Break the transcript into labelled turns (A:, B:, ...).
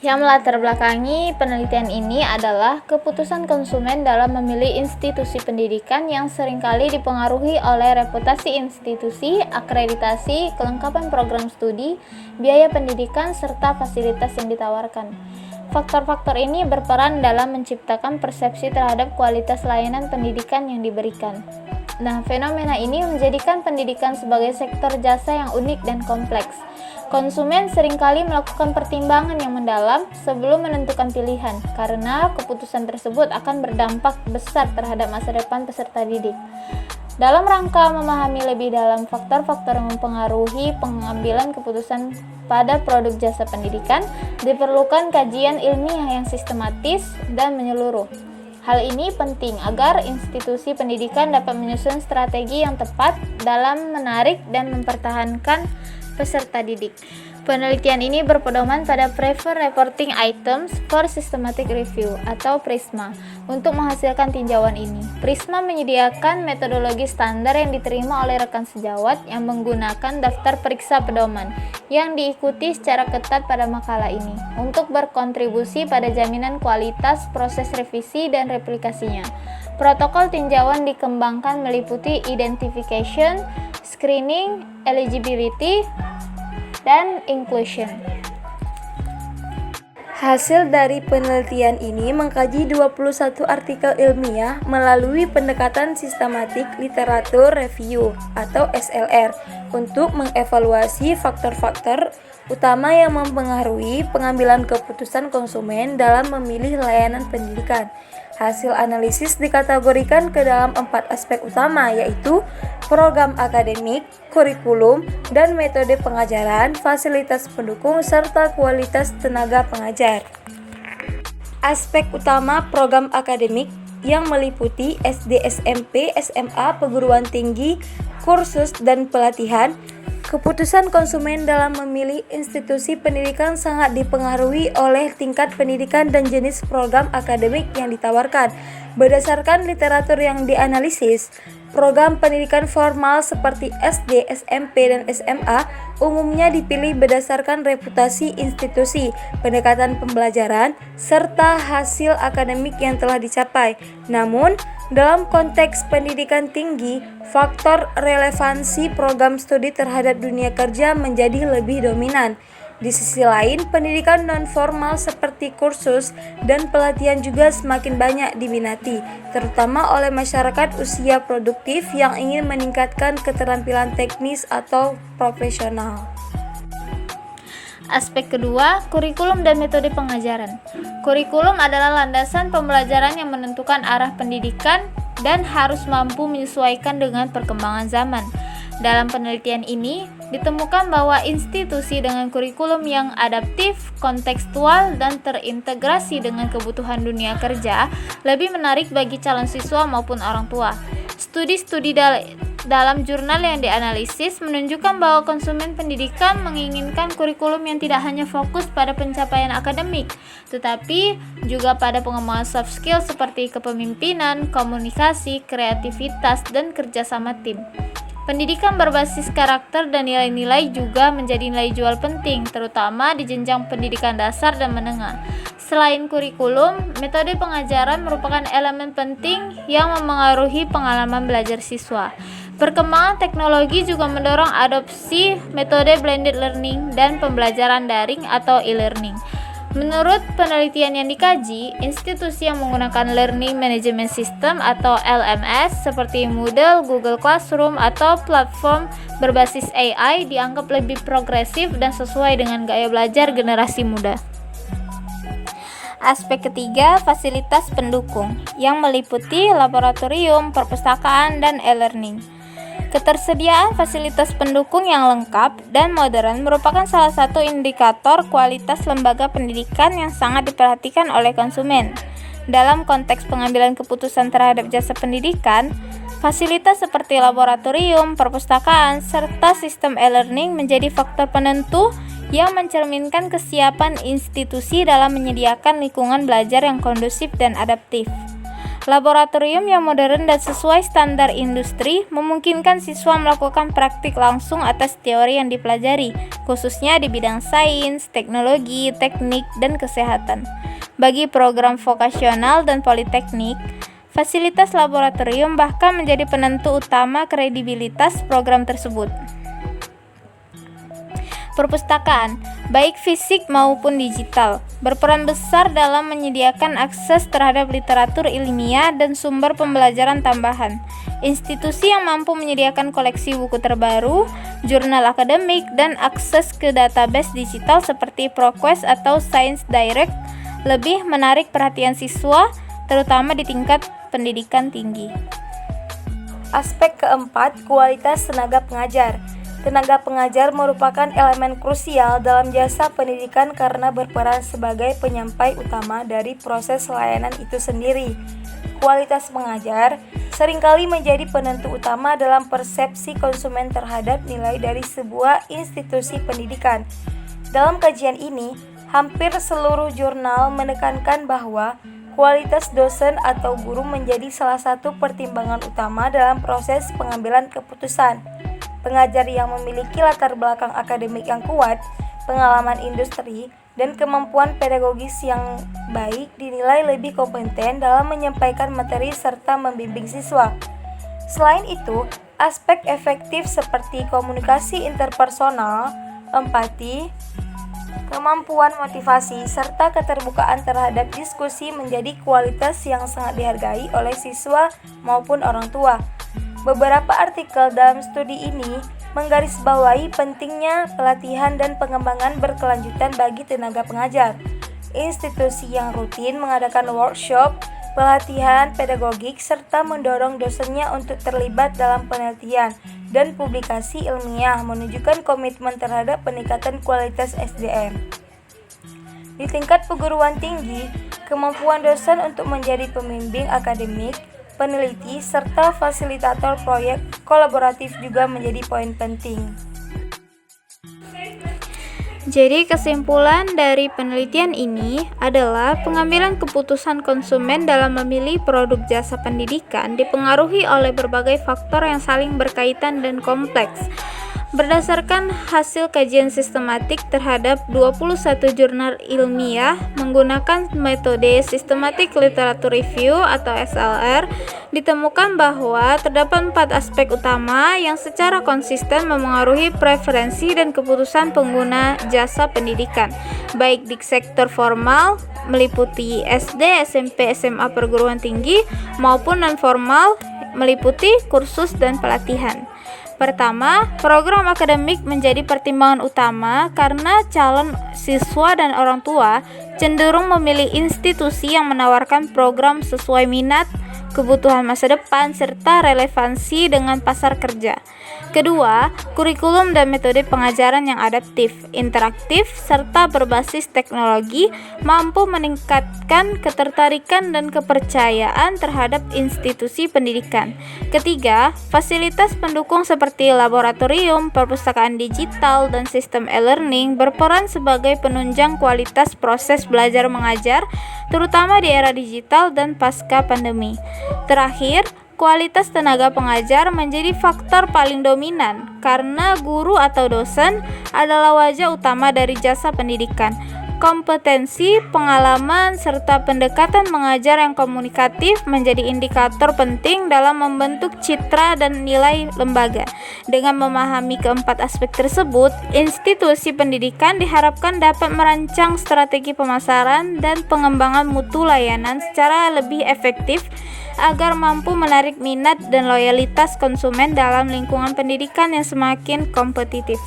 A: Yang melatar belakangi penelitian ini adalah keputusan konsumen dalam memilih institusi pendidikan yang seringkali dipengaruhi oleh reputasi institusi, akreditasi, kelengkapan program studi, biaya pendidikan, serta fasilitas yang ditawarkan. Faktor-faktor ini berperan dalam menciptakan persepsi terhadap kualitas layanan pendidikan yang diberikan. Nah, fenomena ini menjadikan pendidikan sebagai sektor jasa yang unik dan kompleks. Konsumen seringkali melakukan pertimbangan yang mendalam sebelum menentukan pilihan, karena keputusan tersebut akan berdampak besar terhadap masa depan peserta didik. Dalam rangka memahami lebih dalam faktor-faktor yang mempengaruhi pengambilan keputusan pada produk jasa pendidikan, diperlukan kajian ilmiah yang sistematis dan menyeluruh. Hal ini penting agar institusi pendidikan dapat menyusun strategi yang tepat dalam menarik dan mempertahankan peserta didik. Penelitian ini berpedoman pada Preferred Reporting Items for Systematic Review atau PRISMA untuk menghasilkan tinjauan ini. PRISMA menyediakan metodologi standar yang diterima oleh rekan sejawat yang menggunakan daftar periksa pedoman yang diikuti secara ketat pada makalah ini untuk berkontribusi pada jaminan kualitas proses revisi dan replikasinya. Protokol tinjauan dikembangkan meliputi identification, screening, eligibility, dan inclusion.
B: Hasil dari penelitian ini mengkaji 21 artikel ilmiah melalui pendekatan sistematik literatur review atau SLR untuk mengevaluasi faktor-faktor utama yang mempengaruhi pengambilan keputusan konsumen dalam memilih layanan pendidikan. Hasil analisis dikategorikan ke dalam 4 aspek utama, yaitu program akademik, kurikulum, dan metode pengajaran, fasilitas pendukung, serta kualitas tenaga pengajar. Aspek utama program akademik yang meliputi SD, SMP, SMA, perguruan tinggi, kursus, dan pelatihan. Keputusan konsumen dalam memilih institusi pendidikan sangat dipengaruhi oleh tingkat pendidikan dan jenis program akademik yang ditawarkan. Berdasarkan literatur yang dianalisis, program pendidikan formal seperti SD, SMP, dan SMA umumnya dipilih berdasarkan reputasi institusi, pendekatan pembelajaran, serta hasil akademik yang telah dicapai. Namun, dalam konteks pendidikan tinggi, faktor relevansi program studi terhadap dunia kerja menjadi lebih dominan. Di sisi lain, pendidikan non-formal seperti kursus dan pelatihan juga semakin banyak diminati, terutama oleh masyarakat usia produktif yang ingin meningkatkan keterampilan teknis atau profesional.
A: Aspek kedua, kurikulum dan metode pengajaran. Kurikulum adalah landasan pembelajaran yang menentukan arah pendidikan dan harus mampu menyesuaikan dengan perkembangan zaman. Dalam penelitian ini, ditemukan bahwa institusi dengan kurikulum yang adaptif, kontekstual, dan terintegrasi dengan kebutuhan dunia kerja lebih menarik bagi calon siswa maupun orang tua. Studi-studi dalam jurnal yang dianalisis menunjukkan bahwa konsumen pendidikan menginginkan kurikulum yang tidak hanya fokus pada pencapaian akademik, tetapi juga pada pengembangan soft skill seperti kepemimpinan, komunikasi, kreativitas, dan kerjasama tim. Pendidikan berbasis karakter dan nilai-nilai juga menjadi nilai jual penting, terutama di jenjang pendidikan dasar dan menengah. Selain kurikulum, metode pengajaran merupakan elemen penting yang memengaruhi pengalaman belajar siswa. Perkembangan teknologi juga mendorong adopsi metode blended learning dan pembelajaran daring atau e-learning. Menurut penelitian yang dikaji, institusi yang menggunakan Learning Management System atau LMS seperti Moodle, Google Classroom, atau platform berbasis AI dianggap lebih progresif dan sesuai dengan gaya belajar generasi muda. Aspek ketiga, fasilitas pendukung yang meliputi laboratorium, perpustakaan, dan e-learning. Ketersediaan fasilitas pendukung yang lengkap dan modern merupakan salah satu indikator kualitas lembaga pendidikan yang sangat diperhatikan oleh konsumen. Dalam konteks pengambilan keputusan terhadap jasa pendidikan, fasilitas seperti laboratorium, perpustakaan, serta sistem e-learning menjadi faktor penentu yang mencerminkan kesiapan institusi dalam menyediakan lingkungan belajar yang kondusif dan adaptif. Laboratorium yang modern dan sesuai standar industri memungkinkan siswa melakukan praktik langsung atas teori yang dipelajari, khususnya di bidang sains, teknologi, teknik, dan kesehatan. Bagi program vokasional dan politeknik, fasilitas laboratorium bahkan menjadi penentu utama kredibilitas program tersebut. Perpustakaan, baik fisik maupun digital, berperan besar dalam menyediakan akses terhadap literatur ilmiah dan sumber pembelajaran tambahan. Institusi yang mampu menyediakan koleksi buku terbaru, jurnal akademik, dan akses ke database digital seperti ProQuest atau Science Direct lebih menarik perhatian siswa, terutama di tingkat pendidikan tinggi.
B: Aspek keempat, kualitas tenaga pengajar. Tenaga pengajar merupakan elemen krusial dalam jasa pendidikan karena berperan sebagai penyampai utama dari proses layanan itu sendiri. Kualitas pengajar seringkali menjadi penentu utama dalam persepsi konsumen terhadap nilai dari sebuah institusi pendidikan. Dalam kajian ini, hampir seluruh jurnal menekankan bahwa kualitas dosen atau guru menjadi salah satu pertimbangan utama dalam proses pengambilan keputusan. Pengajar yang memiliki latar belakang akademik yang kuat, pengalaman industri, dan kemampuan pedagogis yang baik dinilai lebih kompeten dalam menyampaikan materi serta membimbing siswa. Selain itu, aspek efektif seperti komunikasi interpersonal, empati, kemampuan motivasi, serta keterbukaan terhadap diskusi menjadi kualitas yang sangat dihargai oleh siswa maupun orang tua. Beberapa artikel dalam studi ini menggarisbawahi pentingnya pelatihan dan pengembangan berkelanjutan bagi tenaga pengajar. Institusi yang rutin mengadakan workshop, pelatihan pedagogik, serta mendorong dosennya untuk terlibat dalam penelitian dan publikasi ilmiah menunjukkan komitmen terhadap peningkatan kualitas SDM. Di tingkat perguruan tinggi, kemampuan dosen untuk menjadi pembimbing akademik, peneliti, serta fasilitator proyek kolaboratif juga menjadi poin penting.
A: Jadi kesimpulan dari penelitian ini adalah pengambilan keputusan konsumen dalam memilih produk jasa pendidikan dipengaruhi oleh berbagai faktor yang saling berkaitan dan kompleks. Berdasarkan hasil kajian sistematik terhadap 21 jurnal ilmiah menggunakan metode Systematic Literature Review atau SLR, ditemukan bahwa terdapat 4 aspek utama yang secara konsisten memengaruhi preferensi dan keputusan pengguna jasa pendidikan, baik di sektor formal, meliputi SD, SMP, SMA, perguruan tinggi, maupun non-formal, meliputi kursus dan pelatihan. Pertama, program akademik menjadi pertimbangan utama karena calon siswa dan orang tua cenderung memilih institusi yang menawarkan program sesuai minat, kebutuhan masa depan, serta relevansi dengan pasar kerja. Kedua, kurikulum dan metode pengajaran yang adaptif, interaktif, serta berbasis teknologi mampu meningkatkan ketertarikan dan kepercayaan terhadap institusi pendidikan. Ketiga, fasilitas pendukung seperti laboratorium, perpustakaan digital, dan sistem e-learning berperan sebagai penunjang kualitas proses belajar mengajar, terutama di era digital dan pasca pandemi. Terakhir, kualitas tenaga pengajar menjadi faktor paling dominan karena guru atau dosen adalah wajah utama dari jasa pendidikan. Kompetensi, pengalaman, serta pendekatan mengajar yang komunikatif menjadi indikator penting dalam membentuk citra dan nilai lembaga. Dengan memahami keempat aspek tersebut, institusi pendidikan diharapkan dapat merancang strategi pemasaran dan pengembangan mutu layanan secara lebih efektif agar mampu menarik minat dan loyalitas konsumen dalam lingkungan pendidikan yang semakin kompetitif.